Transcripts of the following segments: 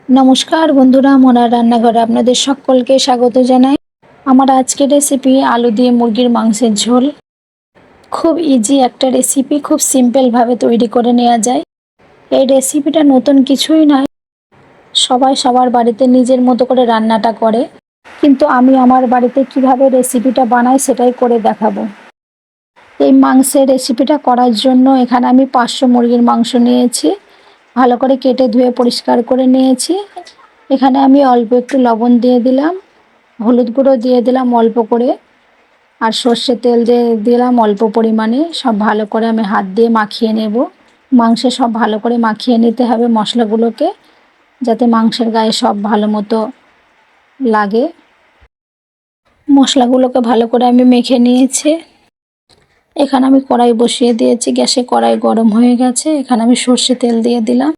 নমস্কার বন্ধুরা, মনার রান্নাঘরে আপনাদের সকলকে স্বাগত জানাই। আমার আজকের রেসিপি আলু দিয়ে মুরগির মাংসের ঝোল। খুব ইজি একটা রেসিপি, খুব সিম্পলভাবে তৈরি করে নেওয়া যায়। এই রেসিপিটা নতুন কিছুই নয়, সবাই সবার বাড়িতে নিজের মতো করে রান্নাটা করে, কিন্তু আমি আমার বাড়িতে কিভাবে রেসিপিটা বানাই সেটাই করে দেখাবো। এই মাংসের রেসিপিটা করার জন্য এখানে আমি 500 মুরগির মাংস নিয়েছি, ভালো করে কেটে ধুয়ে পরিষ্কার করে নিয়েছি। এখানে আমি অল্প একটু লবণ দিয়ে দিলাম, হলুদ গুঁড়ো দিয়ে দিলাম অল্প করে, আর সর্ষের তেল দিয়ে দিলাম অল্প পরিমাণে। সব ভালো করে আমি হাত দিয়ে মাখিয়ে নেব। মাংসে সব ভালো করে মাখিয়ে নিতে হবে মশলাগুলোকে, যাতে মাংসের গায়ে সব ভালো মতো লাগে। মশলাগুলোকে ভালো করে আমি মেখে নিয়েছি। এখানে আমি কড়াই বসিয়ে দিয়েছি, গ্যাসে কড়াই গরম হয়ে গেছে। এখানে আমি সর্ষের তেল দিয়ে দিলাম।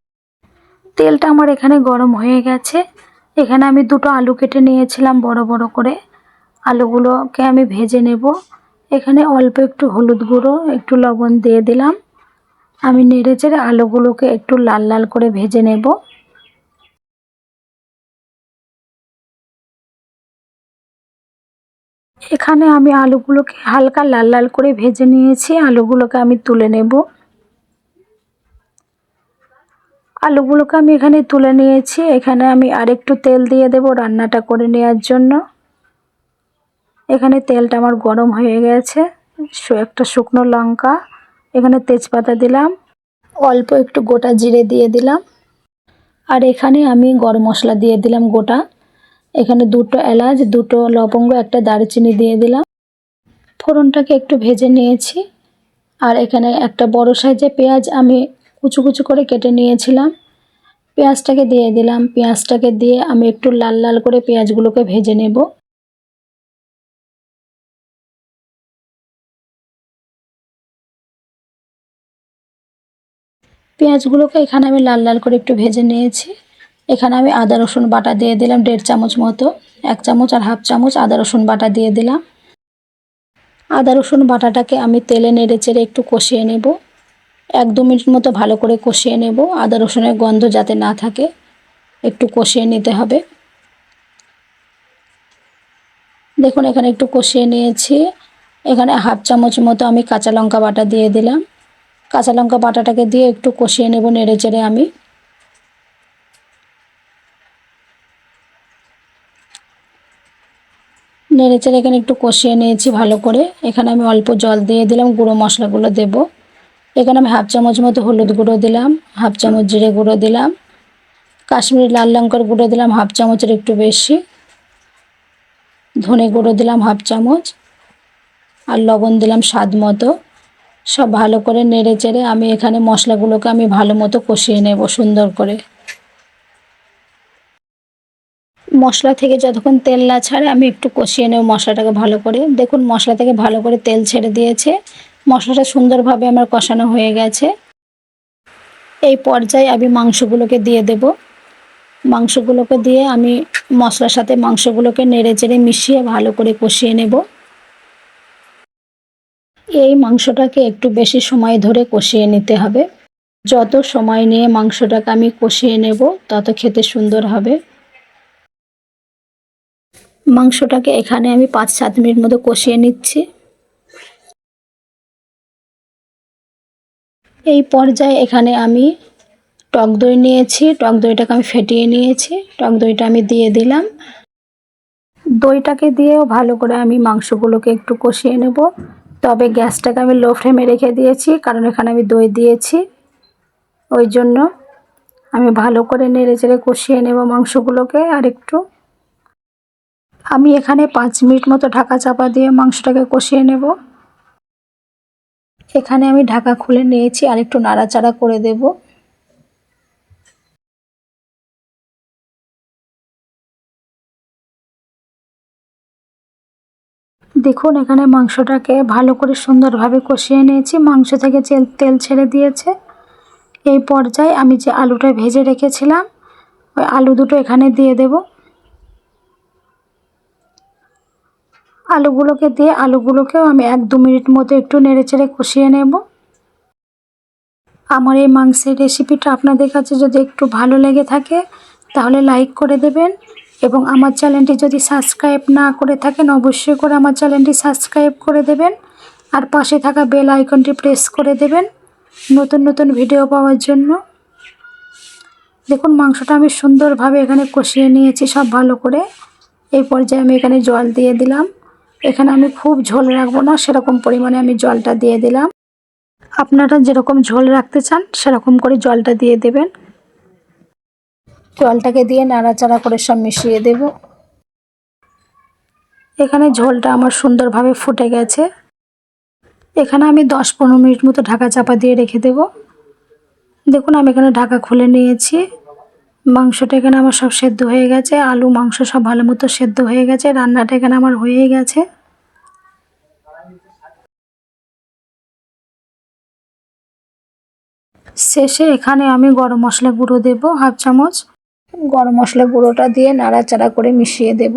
তেলটা আমার এখানে গরম হয়ে গেছে। এখানে আমি দুটো আলু কেটে নিয়েছিলাম বড় বড় করে। আলুগুলোকে আমি ভেজে নেব। এখানে অল্প একটু হলুদ গুঁড়ো, একটু লবণ দিয়ে দিলাম। আমি নেড়েচেড়ে আলুগুলোকে একটু লাল লাল করে ভেজে নেব। এখানে আমি আলুগুলোকে হালকা লাল লাল করে ভেজে নিয়েছি। আলুগুলোকে আমি তুলে নেব। আলুগুলোকে আমি এখানে তুলে নিয়েছি। এখানে আমি আরেকটু তেল দিয়ে দেব রান্নাটা করে নেওয়ার জন্য। এখানে তেলটা আমার গরম হয়ে গেছে। একটা শুকনো লঙ্কা, এখানে তেজপাতা দিলাম, অল্প একটু গোটা জিরে দিয়ে দিলাম, আর এখানে আমি গরম মশলা দিয়ে দিলাম গোটা। এখানে দুটো এলাচ, দুটো লবঙ্গ, একটা দারচিনি দিয়ে দিলাম। ফোড়নটাকে একটু ভেজে নিয়েছি। আর এখানে একটা বড় সাইজের পেঁয়াজ আমি কুচু কুচু করে কেটে নিয়েছিলাম, পেঁয়াজটাকে দিয়ে দিলাম। পেঁয়াজটাকে দিয়ে আমি একটু লাল লাল করে পেঁয়াজগুলোকে ভেজে নেব। পেঁয়াজগুলোকে এখানে আমি লাল লাল করে একটু ভেজে নিয়েছি। এখানে আমি আদা রসুন বাটা দিয়ে দিলাম 1.5 চামচ মতো। 1 চামচ আর হাফ চামচ আদা রসুন বাটা দিয়ে দিলাম। আদা রসুন বাটাটাকে আমি তেলে নেড়ে চেড়ে একটু কষিয়ে নেব। 1-2 মিনিট মতো ভালো করে কষিয়ে নেব। আদা রসুনের গন্ধ যাতে না থাকে একটু কষিয়ে নিতে হবে। দেখুন এখানে একটু কষিয়ে নিয়েছি। এখানে হাফ চামচ মতো আমি কাঁচা লঙ্কা বাটা দিয়ে দিলাম। কাঁচা লঙ্কা বাটাটাকে দিয়ে একটু কষিয়ে নেব নেড়ে চেড়ে আমি। নেড়েচেড়ে এখানে একটু কষিয়ে নিয়েছি ভালো করে। এখানে আমি অল্প জল দিয়ে দিলাম, গুঁড়ো মশলাগুলো দেব। এখানে আমি হাফ চামচ মতো হলুদ গুঁড়ো দিলাম, হাফ চামচ জিরে গুঁড়ো দিলাম, কাশ্মীরি লাল লঙ্কার গুঁড়ো দিলাম হাফ চামচের একটু বেশি, ধনে গুঁড়ো দিলাম হাফ চামচ, আর লবণ দিলাম স্বাদ মতো। সব ভালো করে নেড়েচেড়ে আমি এখানে মশলাগুলোকে আমি ভালো মতো কষিয়ে নেব সুন্দর করে। মশলা থেকে যতক্ষণ তেল না ছাড়ে আমি একটু কষিয়ে নেব মশলাটাকে ভালো করে। দেখুন মশলা থেকে ভালো করে তেল ছেড়ে দিয়েছে। মশলাটা সুন্দরভাবে আমার কষানো হয়ে গেছে। এই পর্যায়ে আমি মাংসগুলোকে দিয়ে দেব। মাংসগুলোকে দিয়ে আমি মশলার সাথে মাংসগুলোকে নেড়েচেড়ে মিশিয়ে ভালো করে কষিয়ে নেব। এই মাংসটাকে একটু বেশি সময় ধরে কষিয়ে নিতে হবে। যত সময় নিয়ে মাংসটাকে আমি কষিয়ে নেব তত খেতে সুন্দর হবে। মাংসটাকে এখানে আমি 5-7 মিনিট মতো কষিয়ে নিচ্ছি। এই পর্যায়ে এখানে আমি টক দই নিয়েছি, টক দইটাকে আমি ফেটিয়ে নিয়েছি। টক দইটা আমি দিয়ে দিলাম। দইটাকে দিয়েও ভালো করে আমি মাংসগুলোকে একটু কষিয়ে নেব। তবে গ্যাসটাকে আমি লো ফ্লেমে রেখে দিয়েছি, কারণ এখানে আমি দই দিয়েছি। ওই জন্য আমি ভালো করে নেড়েচেড়ে কষিয়ে নেব মাংসগুলোকে। আর একটু আমি এখানে 5 মিনিট মতো ঢাকা চাপা দিয়ে মাংসটাকে কষিয়ে নেব। এখানে আমি ঢাকা খুলে নিয়েছি, আর একটু নাড়াচাড়া করে দেব। দেখুন এখানে মাংসটাকে ভালো করে সুন্দরভাবে কষিয়ে নিয়েছি। মাংস থেকে তেল ছেড়ে দিয়েছে। এই পর্যায়ে আমি যে আলুটা ভেজে রেখেছিলাম ওই আলু দুটো এখানে দিয়ে দেব। আলুগুলোকে দিয়ে আলুগুলোকেও আমি 1-2 মিনিট মতো একটু নেড়েচেড়ে কষিয়ে নেব। আমার এই মাংসের রেসিপিটা আপনাদের কাছে যদি একটু ভালো লেগে থাকে তাহলে লাইক করে দেবেন এবং আমার চ্যানেলটি যদি সাবস্ক্রাইব না করে থাকেন অবশ্যই করে আমার চ্যানেলটি সাবস্ক্রাইব করে দেবেন আর পাশে থাকা বেল আইকনটি প্রেস করে দেবেন নতুন নতুন ভিডিও পাওয়ার জন্য। দেখুন মাংসটা আমি সুন্দরভাবে এখানে কষিয়ে নিয়েছি সব ভালো করে। এই পর্যায়ে আমি এখানে জল দিয়ে দিলাম। এখানে আমি খুব ঝোল রাখবো না, সেরকম পরিমাণে আমি জলটা দিয়ে দিলাম। আপনারা যেরকম ঝোল রাখতে চান সেরকম করে জলটা দিয়ে দেবেন। জলটাকে দিয়ে নাড়াচাড়া করে সব মিশিয়ে দেব। এখানে ঝোলটা আমার সুন্দরভাবে ফুটে গেছে। এখানে আমি 10-15 মিনিট মতো ঢাকা চাপা দিয়ে রেখে দেব। দেখুন আমি এখানে ঢাকা খুলে নিয়েছি। মাংসটা এখানে আমার সব সেদ্ধ হয়ে গেছে, আলু মাংস সব ভালো মতো সেদ্ধ হয়ে গেছে, রান্নাটা এখানে আমার হয়ে গেছে। শেষে এখানে আমি গরম মশলা গুঁড়ো দেব 1/2 চামচ। গরম মশলা গুঁড়োটা দিয়ে নাড়াচাড়া করে মিশিয়ে দেব।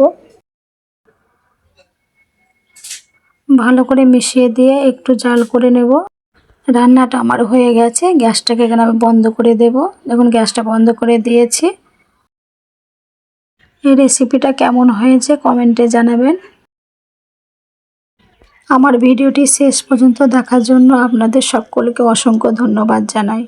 ভালো করে মিশিয়ে দিয়ে একটু জাল করে নেব। রান্নাটা আমার হয়ে গেছে। গ্যাসটাকে এখানে আমি বন্ধ করে দেব। দেখুন গ্যাসটা বন্ধ করে দিয়েছি। এই রেসিপিটা কেমন হয়েছে কমেন্টে জানাবেন। আমার ভিডিওটি শেষ পর্যন্ত দেখার জন্য আপনাদের সকলকে অসংখ্য ধন্যবাদ জানাই।